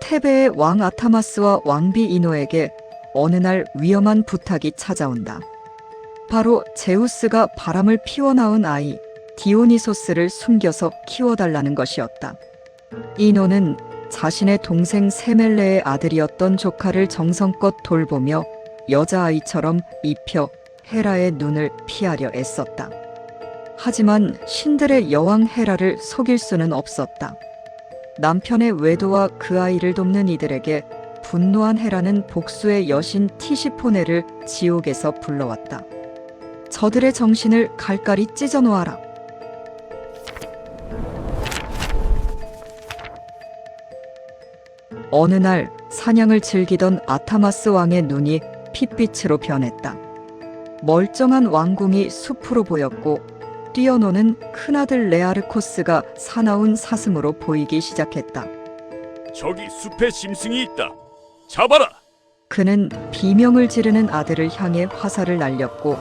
테베의 왕 아타마스와 왕비 이노에게 어느 날 위험한 부탁이 찾아온다. 바로 제우스가 바람을 피워나온 아이 디오니소스를 숨겨서 키워달라는 것이었다. 이노는 자신의 동생 세멜레의 아들이었던 조카를 정성껏 돌보며 여자아이처럼 입혀 헤라의 눈을 피하려 애썼다. 하지만 신들의 여왕 헤라를 속일 수는 없었다. 남편의 외도와 그 아이를 돕는 이들에게 분노한 헤라는 복수의 여신 티시포네를 지옥에서 불러왔다. 저들의 정신을 갈갈이 찢어 놓아라. 어느 날 사냥을 즐기던 아타마스 왕의 눈이 핏빛으로 변했다. 멀쩡한 왕궁이 숲으로 보였고 뛰어노는 큰아들 레아르코스가 사나운 사슴으로 보이기 시작했다. 저기 숲에 짐승이 있다. 잡아라! 그는 비명을 지르는 아들을 향해 화살을 날렸고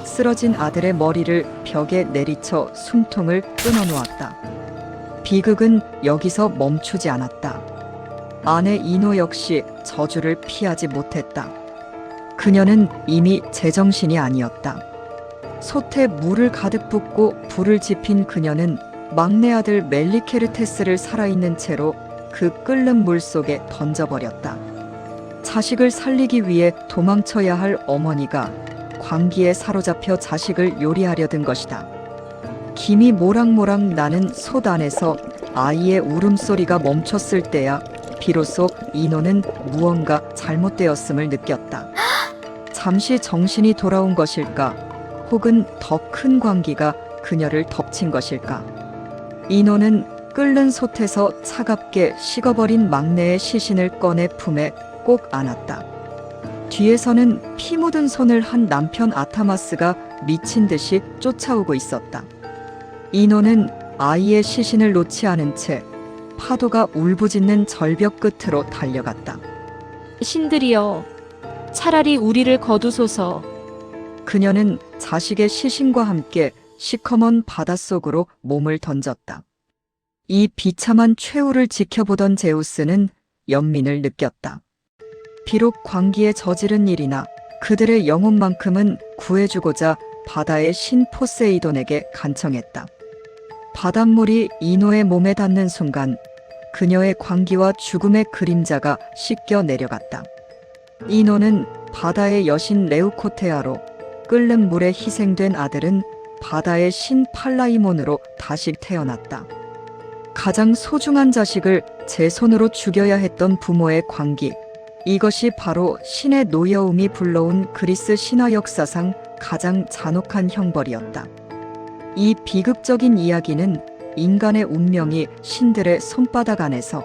쓰러진 아들의 머리를 벽에 내리쳐 숨통을 끊어놓았다. 비극은 여기서 멈추지 않았다. 아내 이노 역시 저주를 피하지 못했다. 그녀는 이미 제정신이 아니었다. 솥에 물을 가득 붓고 불을 지핀 그녀는 막내 아들 멜리케르테스를 살아있는 채로 그 끓는 물 속에 던져버렸다. 자식을 살리기 위해 도망쳐야 할 어머니가 광기에 사로잡혀 자식을 요리하려던 것이다. 김이 모락모락 나는 솥 안에서 아이의 울음소리가 멈췄을 때야 비로소 이노는 무언가 잘못되었음을 느꼈다. 잠시 정신이 돌아온 것일까? 혹은 더 큰 광기가 그녀를 덮친 것일까? 이노는 끓는 솥에서 차갑게 식어버린 막내의 시신을 꺼내 품에 꼭 안았다. 뒤에서는 피 묻은 손을 한 남편 아타마스가 미친 듯이 쫓아오고 있었다. 이노는 아이의 시신을 놓지 않은 채 파도가 울부짖는 절벽 끝으로 달려갔다. 신들이여, 차라리 우리를 거두소서. 그녀는 자식의 시신과 함께 시커먼 바닷속으로 몸을 던졌다. 이 비참한 최후를 지켜보던 제우스는 연민을 느꼈다. 비록 광기에 저지른 일이나 그들의 영혼만큼은 구해주고자 바다의 신 포세이돈에게 간청했다. 바닷물이 이노의 몸에 닿는 순간 그녀의 광기와 죽음의 그림자가 씻겨 내려갔다. 이노는 바다의 여신 레우코테아로, 끓는 물에 희생된 아들은 바다의 신 팔라이몬으로 다시 태어났다. 가장 소중한 자식을 제 손으로 죽여야 했던 부모의 광기, 이것이 바로 신의 노여움이 불러온 그리스 신화 역사상 가장 잔혹한 형벌이었다. 이 비극적인 이야기는 인간의 운명이 신들의 손바닥 안에서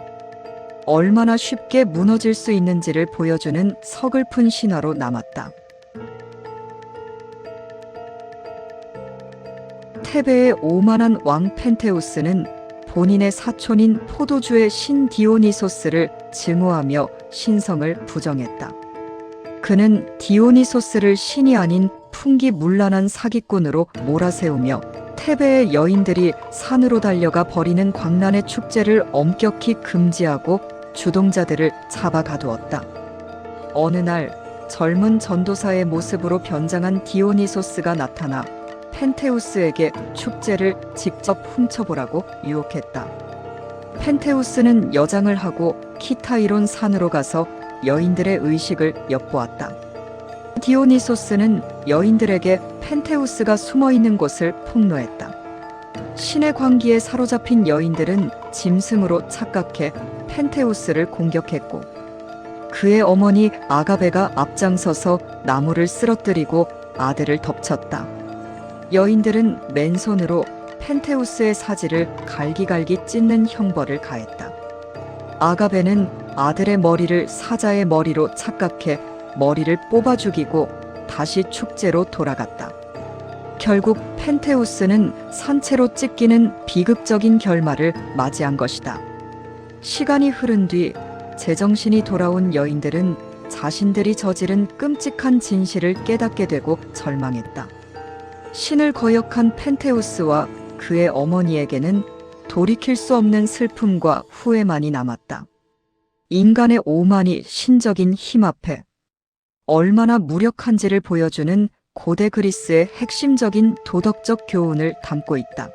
얼마나 쉽게 무너질 수 있는지를 보여주는 서글픈 신화로 남았다. 테베의 오만한 왕 펜테우스는 본인의 사촌인 포도주의 신 디오니소스를 증오하며 신성을 부정했다. 그는 디오니소스를 신이 아닌 풍기문란한 사기꾼으로 몰아세우며 테베의 여인들이 산으로 달려가 벌이는 광란의 축제를 엄격히 금지하고 주동자들을 잡아 가두었다. 어느 날 젊은 전도사의 모습으로 변장한 디오니소스가 나타나 펜테우스에게 축제를 직접 훔쳐보라고 유혹했다. 펜테우스는 여장을 하고 키타이론 산으로 가서 여인들의 의식을 엿보았다. 디오니소스는 여인들에게 펜테우스가 숨어있는 곳을 폭로했다. 신의 광기에 사로잡힌 여인들은 짐승으로 착각해 펜테우스를 공격했고 그의 어머니 아가베가 앞장서서 나무를 쓰러뜨리고 아들을 덮쳤다. 여인들은 맨손으로 펜테우스의 사지를 갈기갈기 찢는 형벌을 가했다. 아가베는 아들의 머리를 사자의 머리로 착각해 머리를 뽑아 죽이고 다시 축제로 돌아갔다. 결국 펜테우스는 산채로 찢기는 비극적인 결말을 맞이한 것이다. 시간이 흐른 뒤 제정신이 돌아온 여인들은 자신들이 저지른 끔찍한 진실을 깨닫게 되고 절망했다. 신을 거역한 펜테우스와 그의 어머니에게는 돌이킬 수 없는 슬픔과 후회만이 남았다. 인간의 오만이 신적인 힘 앞에 얼마나 무력한지를 보여주는 고대 그리스의 핵심적인 도덕적 교훈을 담고 있다.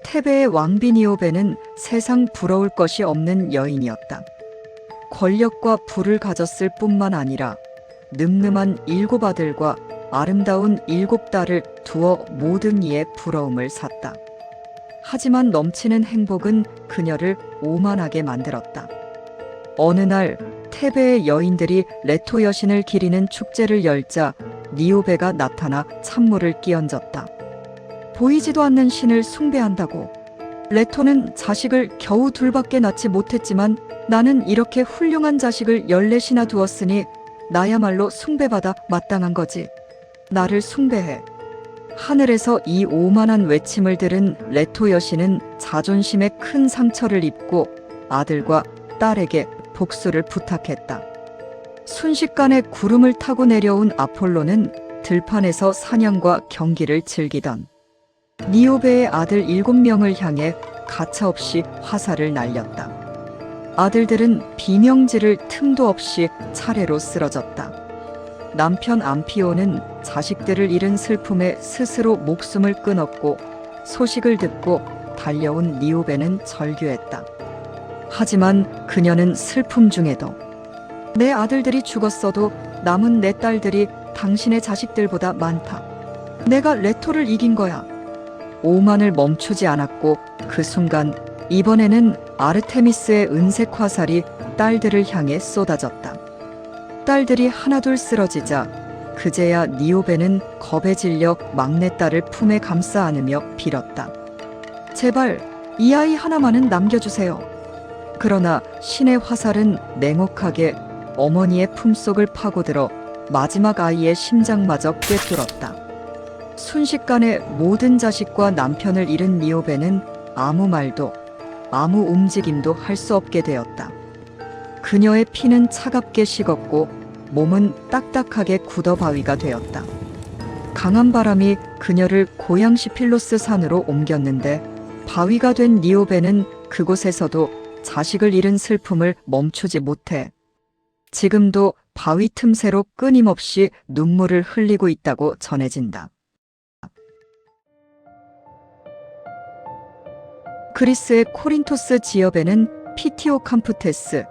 테베의 왕비 니오베는 세상 부러울 것이 없는 여인이었다. 권력과 부를 가졌을 뿐만 아니라 늠름한 7 아들과 아름다운 7 딸을 두어 모든 이의 부러움을 샀다. 하지만 넘치는 행복은 그녀를 오만하게 만들었다. 어느 날 테베의 여인들이 레토 여신을 기리는 축제를 열자 니오베가 나타나 찬물을 끼얹었다. 보이지도 않는 신을 숭배한다고. 레토는 자식을 겨우 2밖에 낳지 못했지만 나는 이렇게 훌륭한 자식을 14이나 두었으니 나야말로 숭배받아 마땅한 거지. 나를 숭배해. 하늘에서 이 오만한 외침을 들은 레토 여신은 자존심에 큰 상처를 입고 아들과 딸에게 복수를 부탁했다. 순식간에 구름을 타고 내려온 아폴로는 들판에서 사냥과 경기를 즐기던 니오베의 아들 7명을 향해 가차없이 화살을 날렸다. 아들들은 비명지를 틈도 없이 차례로 쓰러졌다. 남편 암피오는 자식들을 잃은 슬픔에 스스로 목숨을 끊었고 소식을 듣고 달려온 니오베는 절규했다. 하지만 그녀는 슬픔 중에도 내 아들들이 죽었어도 남은 내 딸들이 당신의 자식들보다 많다. 내가 레토를 이긴 거야. 오만을 멈추지 않았고 그 순간 이번에는 아르테미스의 은색 화살이 딸들을 향해 쏟아졌다. 딸들이 하나둘 쓰러지자 그제야 니오베는 겁에 질려 막내딸을 품에 감싸 안으며 빌었다. 제발 이 아이 하나만은 남겨주세요. 그러나 신의 화살은 냉혹하게 어머니의 품속을 파고들어 마지막 아이의 심장마저 꿰뚫었다. 순식간에 모든 자식과 남편을 잃은 니오베는 아무 말도 아무 움직임도 할 수 없게 되었다. 그녀의 피는 차갑게 식었고 몸은 딱딱하게 굳어바위가 되었다. 강한 바람이 그녀를 고향 시필로스 산으로 옮겼는데 바위가 된 니오베는 그곳에서도 자식을 잃은 슬픔을 멈추지 못해 지금도 바위 틈새로 끊임없이 눈물을 흘리고 있다고 전해진다. 그리스의 코린토스 지역에는 피티오캄프테스,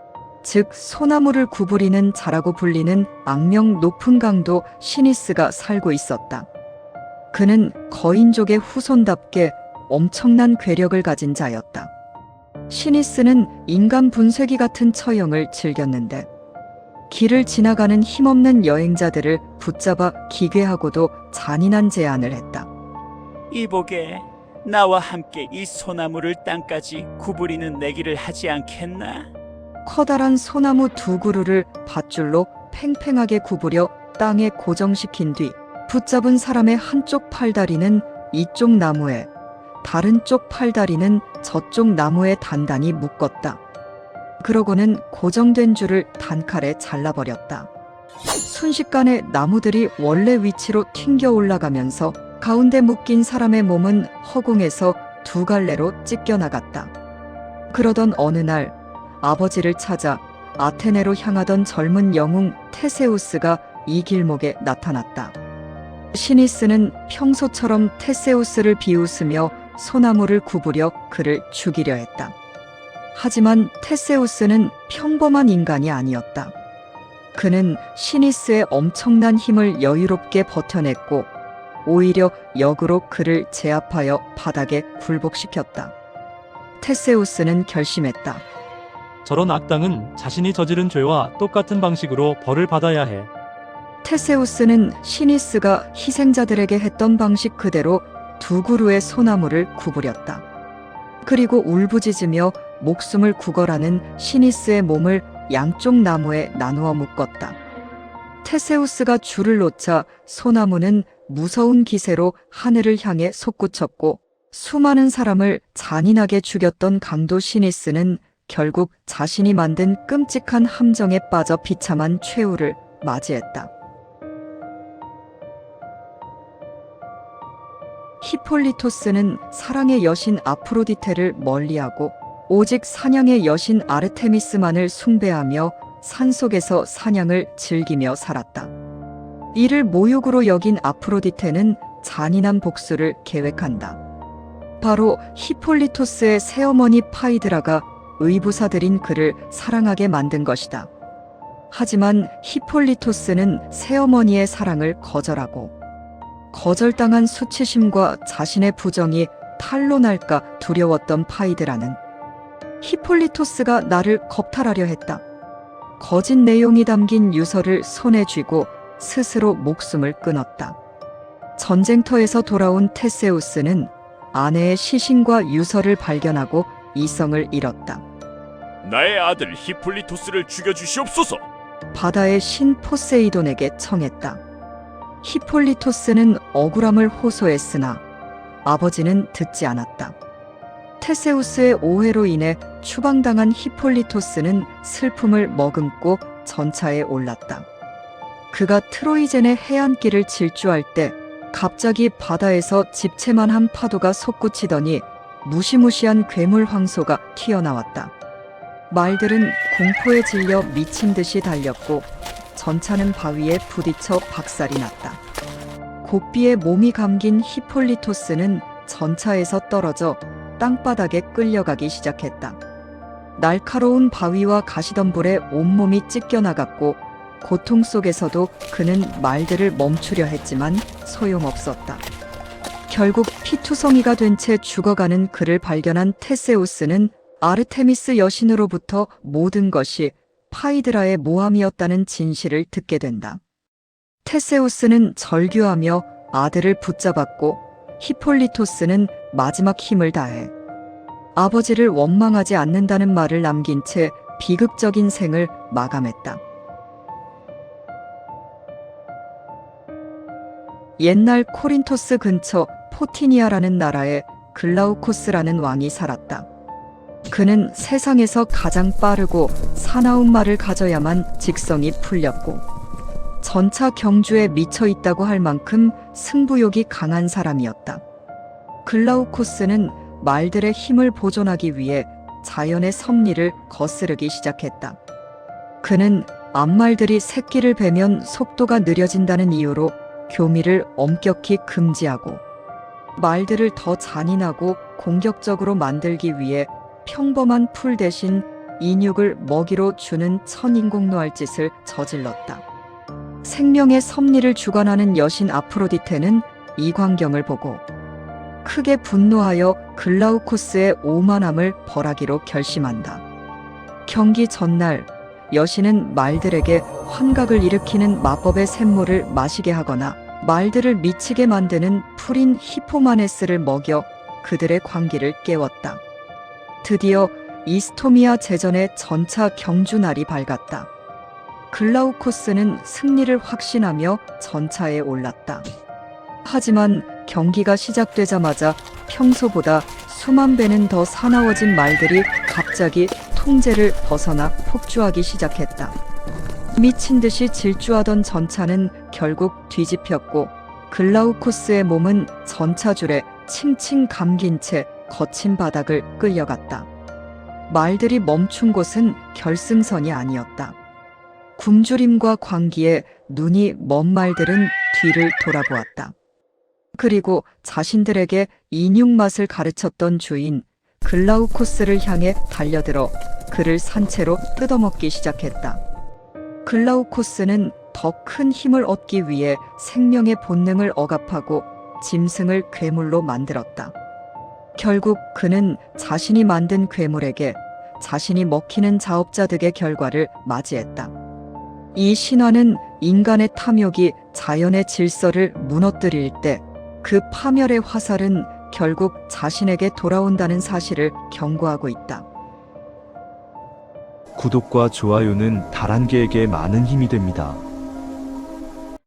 즉 소나무를 구부리는 자라고 불리는 악명 높은 강도 시니스가 살고 있었다. 그는 거인족의 후손답게 엄청난 괴력을 가진 자였다. 시니스는 인간 분쇄기 같은 처형을 즐겼는데 길을 지나가는 힘없는 여행자들을 붙잡아 기괴하고도 잔인한 제안을 했다. 이보게, 나와 함께 이 소나무를 땅까지 구부리는 내기를 하지 않겠나? 커다란 소나무 2 그루를 밧줄로 팽팽하게 구부려 땅에 고정시킨 뒤 붙잡은 사람의 한쪽 팔다리는 이쪽 나무에, 다른 쪽 팔다리는 저쪽 나무에 단단히 묶었다. 그러고는 고정된 줄을 단칼에 잘라버렸다. 순식간에 나무들이 원래 위치로 튕겨 올라가면서 가운데 묶인 사람의 몸은 허공에서 2 갈래로 찢겨나갔다. 그러던 어느 날 아버지를 찾아 아테네로 향하던 젊은 영웅 테세우스가 이 길목에 나타났다. 시니스는 평소처럼 테세우스를 비웃으며 소나무를 구부려 그를 죽이려 했다. 하지만 테세우스는 평범한 인간이 아니었다. 그는 시니스의 엄청난 힘을 여유롭게 버텨냈고 오히려 역으로 그를 제압하여 바닥에 굴복시켰다. 테세우스는 결심했다. 저런 악당은 자신이 저지른 죄와 똑같은 방식으로 벌을 받아야 해. 테세우스는 시니스가 희생자들에게 했던 방식 그대로 2 그루의 소나무를 구부렸다. 그리고 울부짖으며 목숨을 구걸하는 시니스의 몸을 양쪽 나무에 나누어 묶었다. 테세우스가 줄을 놓자 소나무는 무서운 기세로 하늘을 향해 솟구쳤고 수많은 사람을 잔인하게 죽였던 강도 시니스는 결국 자신이 만든 끔찍한 함정에 빠져 비참한 최후를 맞이했다. 히폴리토스는 사랑의 여신 아프로디테를 멀리하고 오직 사냥의 여신 아르테미스만을 숭배하며 산속에서 사냥을 즐기며 살았다. 이를 모욕으로 여긴 아프로디테는 잔인한 복수를 계획한다. 바로 히폴리토스의 새어머니 파이드라가 의부사들인 그를 사랑하게 만든 것이다. 하지만 히폴리토스는 새어머니의 사랑을 거절하고 거절당한 수치심과 자신의 부정이 탄로날까 두려웠던 파이드라는 히폴리토스가 나를 겁탈하려 했다. 거짓 내용이 담긴 유서를 손에 쥐고 스스로 목숨을 끊었다. 전쟁터에서 돌아온 테세우스는 아내의 시신과 유서를 발견하고 이성을 잃었다. 나의 아들 히폴리토스를 죽여주시옵소서. 바다의 신 포세이돈에게 청했다. 히폴리토스는 억울함을 호소했으나 아버지는 듣지 않았다. 테세우스의 오해로 인해 추방당한 히폴리토스는 슬픔을 머금고 전차에 올랐다. 그가 트로이젠의 해안길을 질주할 때 갑자기 바다에서 집채만한 파도가 솟구치더니 무시무시한 괴물 황소가 튀어나왔다. 말들은 공포에 질려 미친 듯이 달렸고 전차는 바위에 부딪혀 박살이 났다. 고삐에 몸이 감긴 히폴리토스는 전차에서 떨어져 땅바닥에 끌려가기 시작했다. 날카로운 바위와 가시덤불에 온몸이 찢겨나갔고 고통 속에서도 그는 말들을 멈추려 했지만 소용없었다. 결국 피투성이가 된 채 죽어가는 그를 발견한 테세우스는 아르테미스 여신으로부터 모든 것이 파이드라의 모함이었다는 진실을 듣게 된다. 테세우스는 절규하며 아들을 붙잡았고 히폴리토스는 마지막 힘을 다해 아버지를 원망하지 않는다는 말을 남긴 채 비극적인 생을 마감했다. 옛날 코린토스 근처 포티니아라는 나라에 글라우코스라는 왕이 살았다. 그는 세상에서 가장 빠르고 사나운 말을 가져야만 직성이 풀렸고 전차 경주에 미쳐 있다고 할 만큼 승부욕이 강한 사람이었다. 글라우코스는 말들의 힘을 보존하기 위해 자연의 섭리를 거스르기 시작했다. 그는 암말들이 새끼를 베면 속도가 느려진다는 이유로 교미를 엄격히 금지하고 말들을 더 잔인하고 공격적으로 만들기 위해 평범한 풀 대신 인육을 먹이로 주는 천인공노할 짓을 저질렀다. 생명의 섭리를 주관하는 여신 아프로디테는 이 광경을 보고 크게 분노하여 글라우코스의 오만함을 벌하기로 결심한다. 경기 전날 여신은 말들에게 환각을 일으키는 마법의 샘물을 마시게 하거나 말들을 미치게 만드는 풀인 히포마네스를 먹여 그들의 광기를 깨웠다. 드디어 이스토미아 제전의 전차 경주 날이 밝았다. 글라우코스는 승리를 확신하며 전차에 올랐다. 하지만 경기가 시작되자마자 평소보다 수만 배는 더 사나워진 말들이 갑자기 통제를 벗어나 폭주하기 시작했다. 미친 듯이 질주하던 전차는 결국 뒤집혔고 글라우코스의 몸은 전차줄에 칭칭 감긴 채 거친 바닥을 끌려갔다. 말들이 멈춘 곳은 결승선이 아니었다. 굶주림과 광기에 눈이 먼 말들은 뒤를 돌아보았다. 그리고 자신들에게 인육 맛을 가르쳤던 주인 글라우코스를 향해 달려들어 그를 산채로 뜯어먹기 시작했다. 글라우코스는 더 큰 힘을 얻기 위해 생명의 본능을 억압하고 짐승을 괴물로 만들었다. 결국 그는 자신이 만든 괴물에게 자신이 먹히는 자업자득의 결과를 맞이했다. 이 신화는 인간의 탐욕이 자연의 질서를 무너뜨릴 때 그 파멸의 화살은 결국 자신에게 돌아온다는 사실을 경고하고 있다. 구독과 좋아요는 다란계에게 많은 힘이 됩니다.